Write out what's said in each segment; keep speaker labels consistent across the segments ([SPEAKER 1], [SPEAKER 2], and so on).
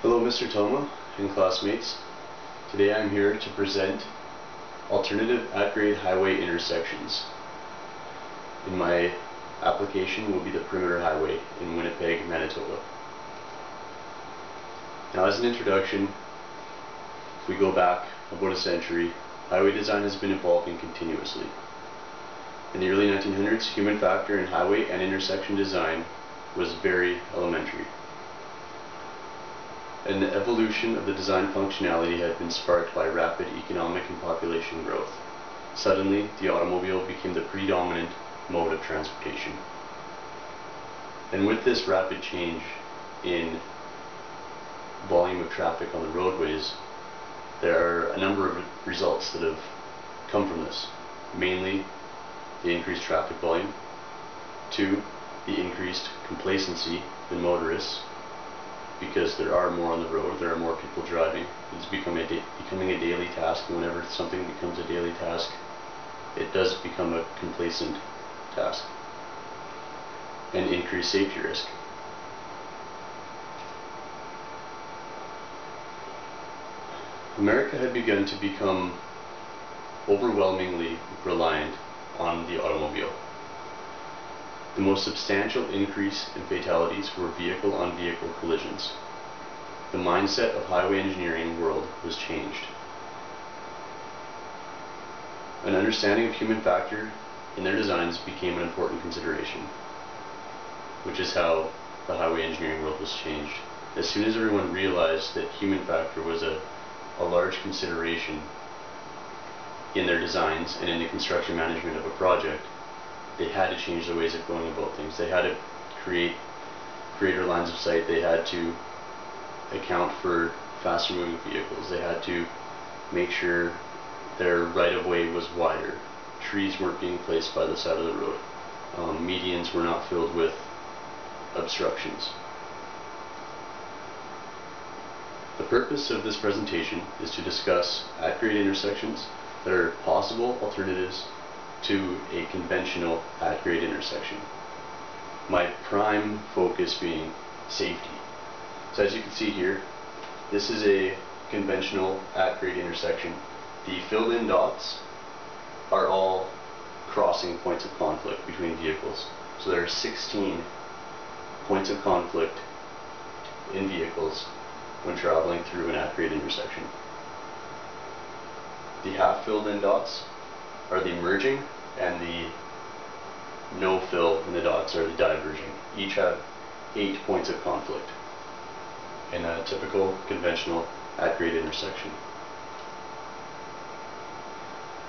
[SPEAKER 1] Hello Mr. Toma and classmates. Today I'm here to present alternative at-grade highway intersections. In my application will be the Perimeter Highway in Winnipeg, Manitoba. Now, as an introduction, if we go back about a century, highway design has been evolving continuously. In the early 1900s, human factor in highway and intersection design was very elementary. And the evolution of the design functionality had been sparked by rapid economic and population growth. Suddenly, the automobile became the predominant mode of transportation. And with this rapid change in volume of traffic on the roadways, there are a number of results that have come from this. Mainly, the increased traffic volume. 2, the increased complacency in motorists, because there are more on the road, there are more people driving. It's becoming a daily task, and whenever something becomes a daily task, it does become a complacent task. And increased safety risk. America had begun to become overwhelmingly reliant on the automobile. The most substantial increase in fatalities were vehicle-on-vehicle collisions. The mindset of highway engineering world was changed. An understanding of human factor in their designs became an important consideration, which is how the highway engineering world was changed. As soon as everyone realized that human factor was a large consideration in their designs and in the construction management of a project, they had to change their ways of going about things. They had to create greater lines of sight. They had to account for faster moving vehicles. They had to make sure their right-of-way was wider. Trees weren't being placed by the side of the road. Medians were not filled with obstructions. The purpose of this presentation is to discuss at-grade intersections that are possible alternatives to a conventional at-grade intersection. My prime focus being safety. So as you can see here, this is a conventional at-grade intersection. The filled-in dots are all crossing points of conflict between vehicles. So there are 16 points of conflict in vehicles when traveling through an at-grade intersection. The half filled in dots are the merging, and the no fill in the dots are the diverging. Each have 8 points of conflict in a typical conventional at-grade intersection.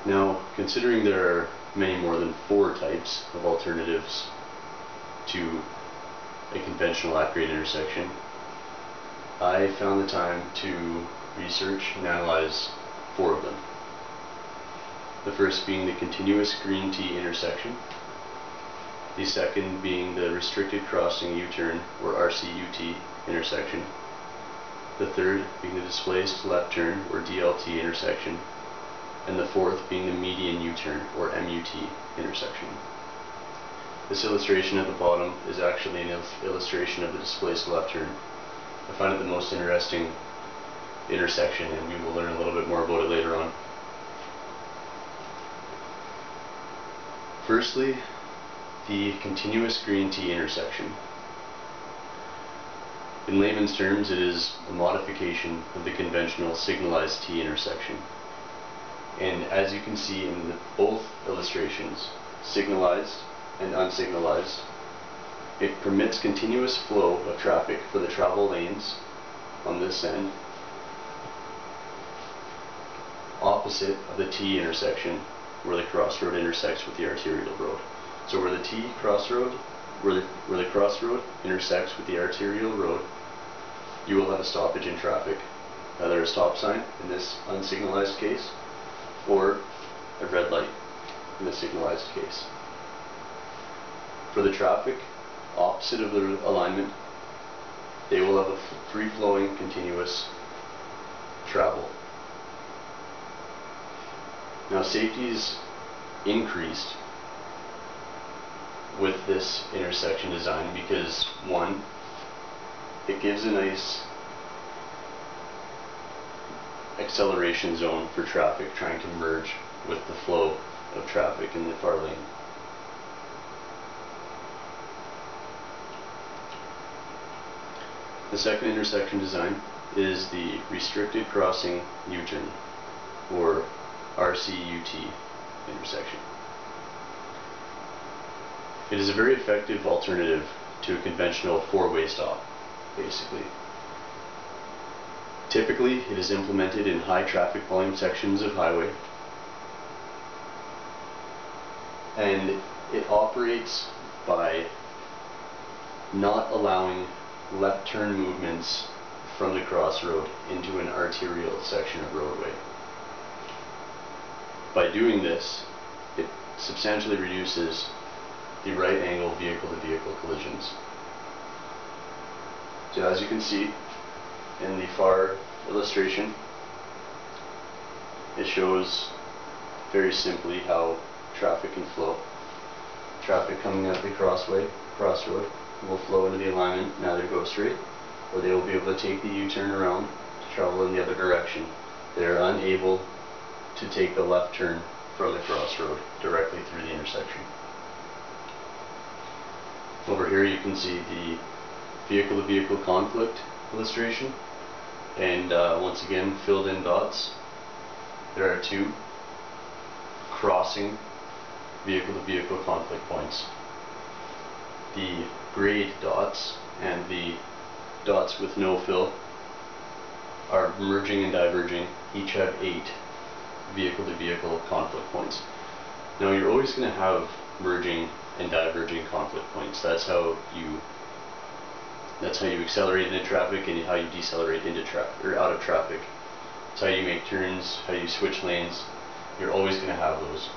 [SPEAKER 1] Now, considering there are many more than 4 types of alternatives to a conventional at-grade intersection, I found the time to research and analyze 4 of them. The first being the continuous green T intersection, the second being the restricted crossing U-turn or RCUT intersection, the third being the displaced left turn or DLT intersection, and the fourth being the median U-turn or MUT intersection. This illustration at the bottom is actually an illustration of the displaced left turn. I find it the most interesting intersection, and we will learn a little bit more about it later on. Firstly, the continuous green T intersection. In layman's terms, it is a modification of the conventional signalized T intersection. And as you can see in both illustrations, signalized and unsignalized, it permits continuous flow of traffic for the travel lanes on this end, opposite of the T intersection where the crossroad intersects with the arterial road. So where the crossroad intersects with the arterial road, you will have a stoppage in traffic, either a stop sign in this unsignalized case, or a red light in the signalized case. For the traffic opposite of the alignment, they will have a free-flowing continuous travel. Now, safety is increased with this intersection design because, one, it gives a nice acceleration zone for traffic trying to merge with the flow of traffic in the far lane. The second intersection design is the restricted crossing U-turn, or RCUT intersection. It is a very effective alternative to a conventional four-way stop, basically. Typically, it is implemented in high traffic volume sections of highway, and it operates by not allowing left turn movements from the crossroad into an arterial section of roadway. By doing this, it substantially reduces the right angle vehicle-to-vehicle collisions. So as you can see in the far illustration, it shows very simply how traffic can flow. Traffic coming out the crossroad will flow into the alignment and either go straight, or they will be able to take the U-turn around to travel in the other direction. They are unable to take the left turn from the crossroad directly through the intersection. Over here you can see the vehicle-to-vehicle conflict illustration, and once again filled in dots. There are two crossing vehicle-to-vehicle conflict points. The grayed dots and the dots with no fill are merging and diverging. Each have 8 vehicle-to-vehicle conflict points. Now you're always going to have merging and diverging conflict points. That's how you accelerate into traffic and how you decelerate into traffic or out of traffic. It's how you make turns, how you switch lanes. You're always going to have those.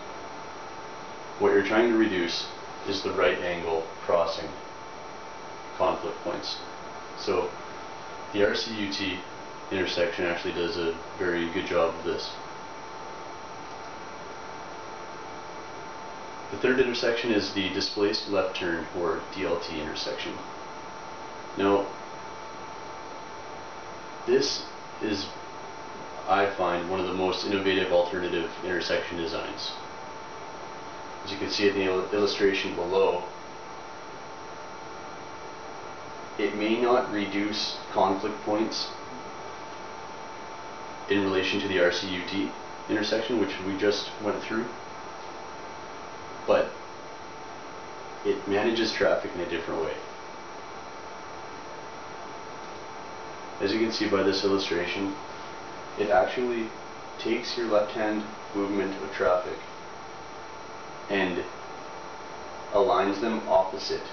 [SPEAKER 1] What you're trying to reduce is the right angle crossing conflict points. So the RCUT intersection actually does a very good job of this. The third intersection is the displaced left turn, or DLT intersection. Now, this is, I find, one of the most innovative alternative intersection designs. As you can see in the illustration below, it may not reduce conflict points in relation to the RCUT intersection, which we just went through, but it manages traffic in a different way. As you can see by this illustration, it actually takes your left-hand movement of traffic and aligns them opposite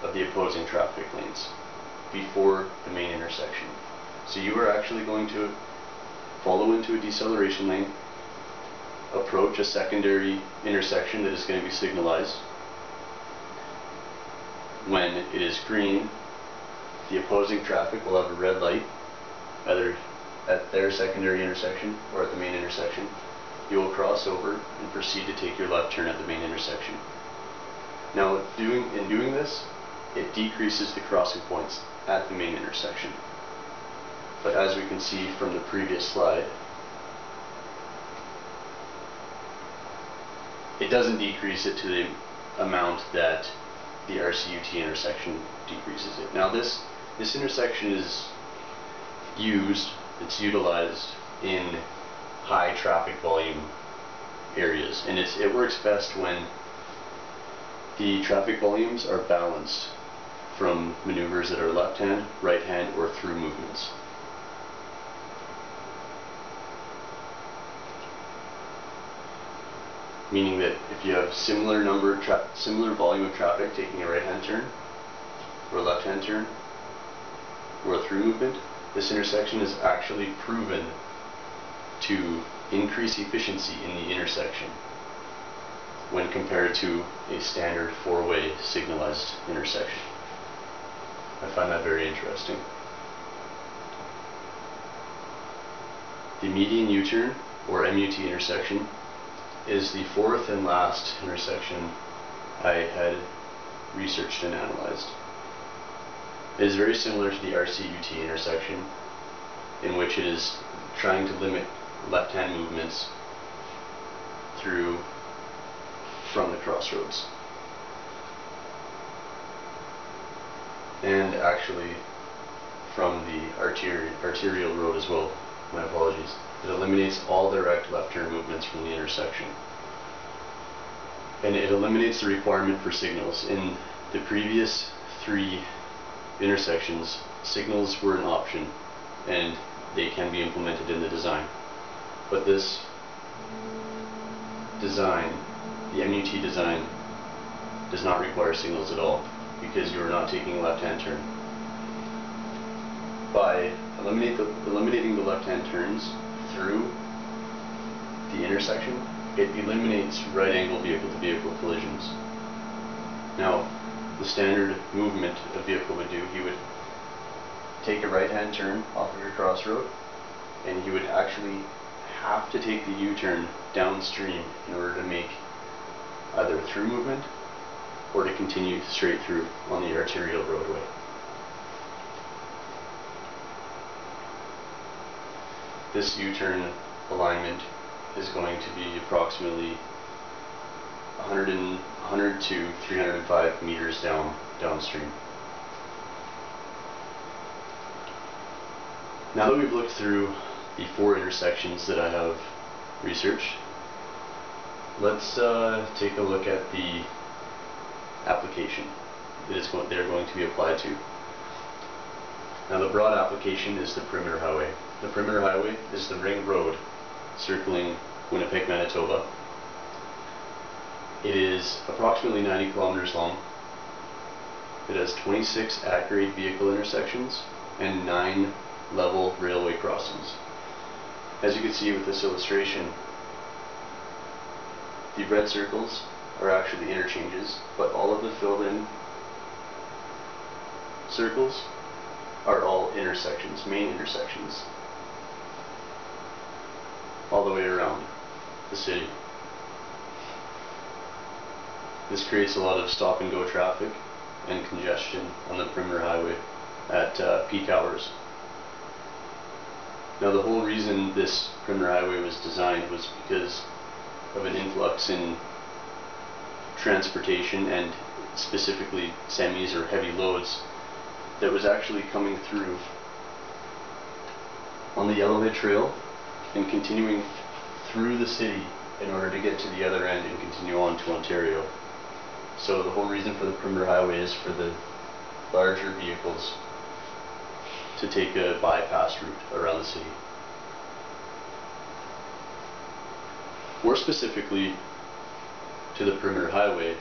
[SPEAKER 1] of the opposing traffic lanes before the main intersection. So you are actually going to follow into a deceleration lane, approach a secondary intersection that is going to be signalized. When it is green, the opposing traffic will have a red light, either at their secondary intersection or at the main intersection. You will cross over and proceed to take your left turn at the main intersection. Now, in doing this, it decreases the crossing points at the main intersection. But as we can see from the previous slide, it doesn't decrease it to the amount that the RCUT intersection decreases it. Now this intersection is it's utilized in high traffic volume areas, and it works best when the traffic volumes are balanced from maneuvers that are left hand, right hand, or through movements. Meaning that if you have similar volume of traffic taking a right hand turn or a left hand turn or a through movement, this intersection is actually proven to increase efficiency in the intersection when compared to a standard four-way signalized intersection. I find that very interesting. The median U-turn, or MUT intersection, is the fourth and last intersection I had researched and analyzed. It is very similar to the RCUT intersection, in which it is trying to limit left-hand movements through from the crossroads. And actually from the arterial road as well. My apologies. It eliminates all direct left turn movements from the intersection. And it eliminates the requirement for signals. In the previous 3 intersections, signals were an option and they can be implemented in the design. But this design, the MUT design, does not require signals at all because you are not taking a left-hand turn. By eliminating the left-hand turns through the intersection, it eliminates right-angle vehicle-to-vehicle collisions. Now, the standard movement a vehicle would do, he would take a right-hand turn off of your crossroad, and he would actually have to take the U-turn downstream in order to make either a through movement or to continue straight through on the arterial roadway. This U-turn alignment is going to be approximately 100 to 305 meters downstream. Now that we've looked through the 4 intersections that I have researched, let's take a look at the application that they're going to be applied to. Now, the broad application is the perimeter highway. The perimeter highway is the ring road circling Winnipeg, Manitoba. It is approximately 90 kilometers long. It has 26 at-grade vehicle intersections and 9 level railway crossings. As you can see with this illustration, the red circles are actually interchanges, but all of the filled in circles are all intersections, main intersections, all the way around the city. This creates a lot of stop and go traffic and congestion on the perimeter highway at peak hours. Now, the whole reason this perimeter highway was designed was because of an influx in transportation, and specifically semis or heavy loads, that was actually coming through on the Yellowhead Trail and continuing through the city in order to get to the other end and continue on to Ontario. So the whole reason for the perimeter highway is for the larger vehicles to take a bypass route around the city. More specifically to the perimeter highway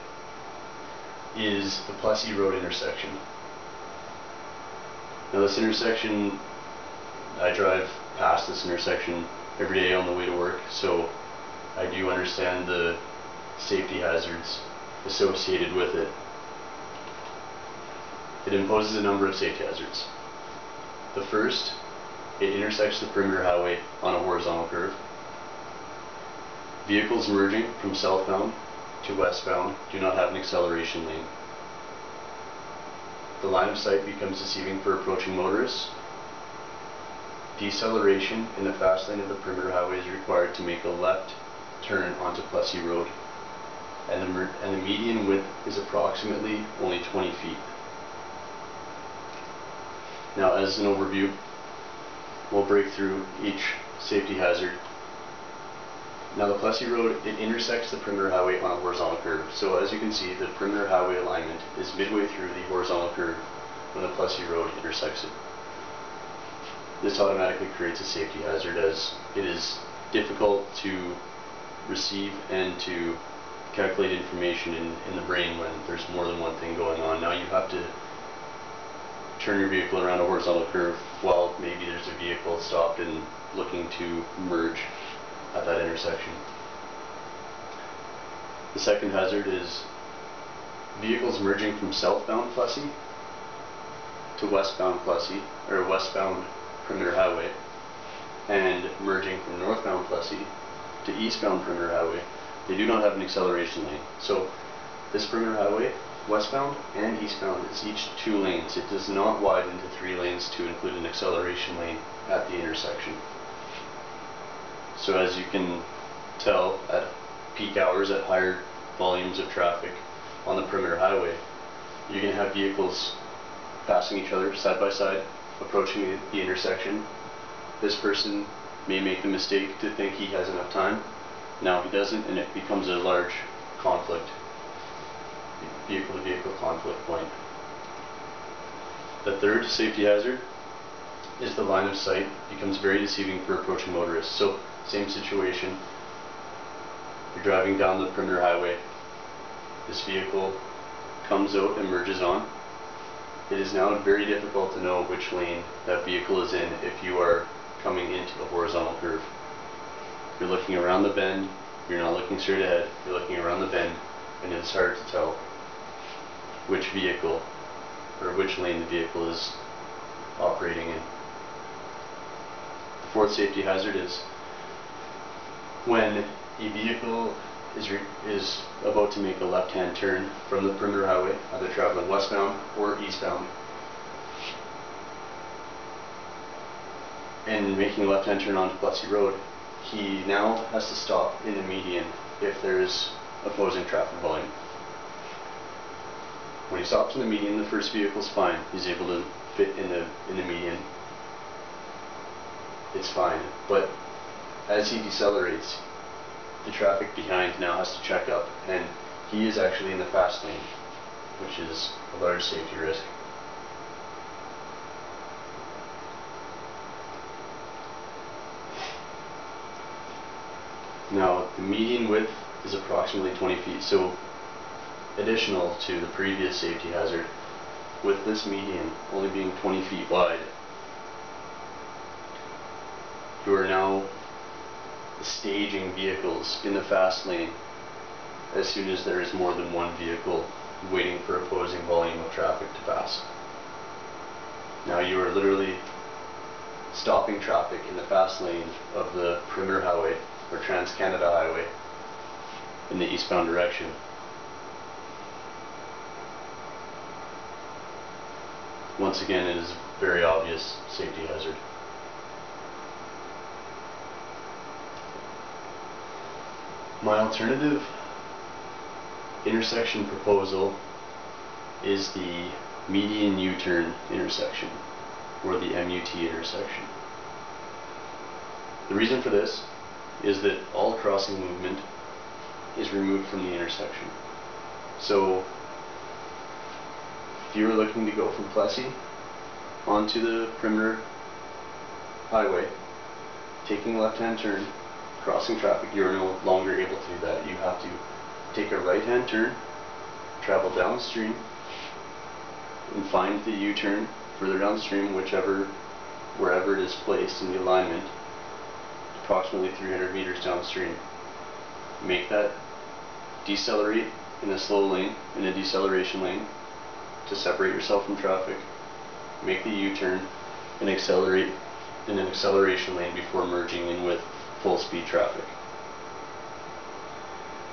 [SPEAKER 1] is the Plessy Road intersection. Now, this intersection, I drive past this intersection every day on the way to work, so I do understand the safety hazards associated with it. It imposes a number of safety hazards. The first, it intersects the perimeter highway on a horizontal curve. Vehicles merging from southbound to westbound do not have an acceleration lane. The line of sight becomes deceiving for approaching motorists. Deceleration in the fast lane of the perimeter highway is required to make a left turn onto Plessy Road, and the median width is approximately only 20 feet. Now, as an overview, we'll break through each safety hazard. Now, the Plessy Road, it intersects the perimeter highway on a horizontal curve. So as you can see, the perimeter highway alignment is midway through the horizontal curve when the Plessy Road intersects it. This automatically creates a safety hazard, as it is difficult to receive and to calculate information in the brain when there's more than one thing going on. Now you have to turn your vehicle around a horizontal curve while maybe there's a vehicle stopped and looking to merge at that intersection. The second hazard is vehicles merging from southbound Plessy to westbound Plessy, or westbound perimeter highway, and merging from northbound Plessy to eastbound perimeter highway. They do not have an acceleration lane. So this perimeter highway, westbound and eastbound, is each 2 lanes. It does not widen to 3 lanes to include an acceleration lane at the intersection. So as you can tell, at peak hours, at higher volumes of traffic on the perimeter highway, you're going to have vehicles passing each other side by side, approaching the intersection. This person may make the mistake to think he has enough time. Now he doesn't, and it becomes a large conflict, vehicle-to-vehicle conflict point. The third safety hazard is the line of sight becomes very deceiving for approaching motorists. So, same situation. You're driving down the perimeter highway. This vehicle comes out and merges on. It is now very difficult to know which lane that vehicle is in if you are coming into the horizontal curve. You're looking around the bend, you're not looking straight ahead, you're looking around the bend, and it's hard to tell which vehicle or which lane the vehicle is operating in. The fourth safety hazard is when a vehicle is about to make a left-hand turn from the perimeter highway, either traveling westbound or eastbound, and making a left-hand turn onto Plessis Road, he now has to stop in the median if there is opposing traffic volume. When he stops in the median, the first vehicle's fine. He's able to fit in the median. It's fine. But as he decelerates, the traffic behind now has to check up, and he is actually in the fast lane, which is a large safety risk. Now, the median width is approximately 20 feet, so additional to the previous safety hazard, with this median only being 20 feet wide, you are now staging vehicles in the fast lane as soon as there is more than one vehicle waiting for opposing volume of traffic to pass. Now you are literally stopping traffic in the fast lane of the perimeter highway or Trans-Canada Highway in the eastbound direction. Once again, it is a very obvious safety hazard. My alternative intersection proposal is the median U-turn intersection, or the MUT intersection. The reason for this is that all crossing movement is removed from the intersection. So if you were looking to go from Plessis onto the perimeter highway, taking a left-hand turn, crossing traffic, you are no longer able to do that. You have to take a right-hand turn, travel downstream, and find the U-turn further downstream, wherever it is placed in the alignment, approximately 300 meters downstream. Make that decelerate in a slow lane, in a deceleration lane, to separate yourself from traffic. Make the U-turn and accelerate in an acceleration lane before merging in with full speed traffic.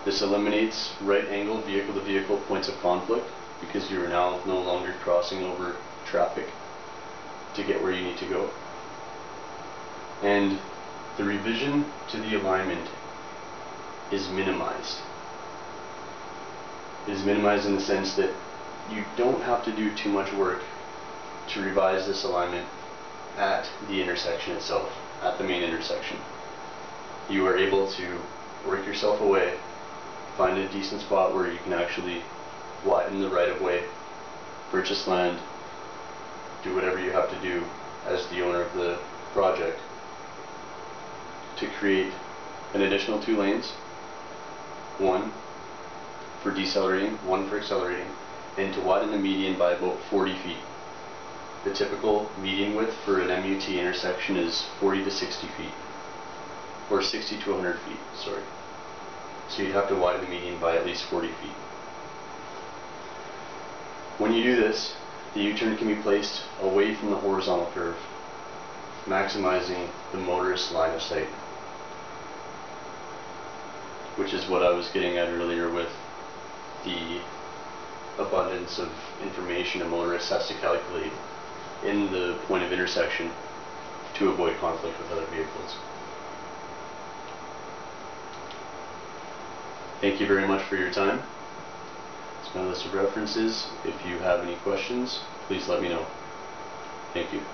[SPEAKER 1] This eliminates right-angled vehicle-to-vehicle points of conflict because you are now no longer crossing over traffic to get where you need to go. And the revision to the alignment is minimized. It is minimized in the sense that you don't have to do too much work to revise this alignment at the intersection itself, at the main intersection. You are able to work yourself away, find a decent spot where you can actually widen the right-of-way, purchase land, do whatever you have to do as the owner of the project to create an additional 2 lanes, one for decelerating, one for accelerating, and to widen the median by about 40 feet. The typical median width for an MUT intersection is 40 to 60 feet, or 60 to 100 feet, sorry. So you'd have to widen the median by at least 40 feet. When you do this, the U-turn can be placed away from the horizontal curve, maximizing the motorist line of sight, which is what I was getting at earlier with the abundance of information a motorist has to calculate in the point of intersection to avoid conflict with other vehicles. Thank you very much for your time. It's my list of references. If you have any questions, please let me know. Thank you.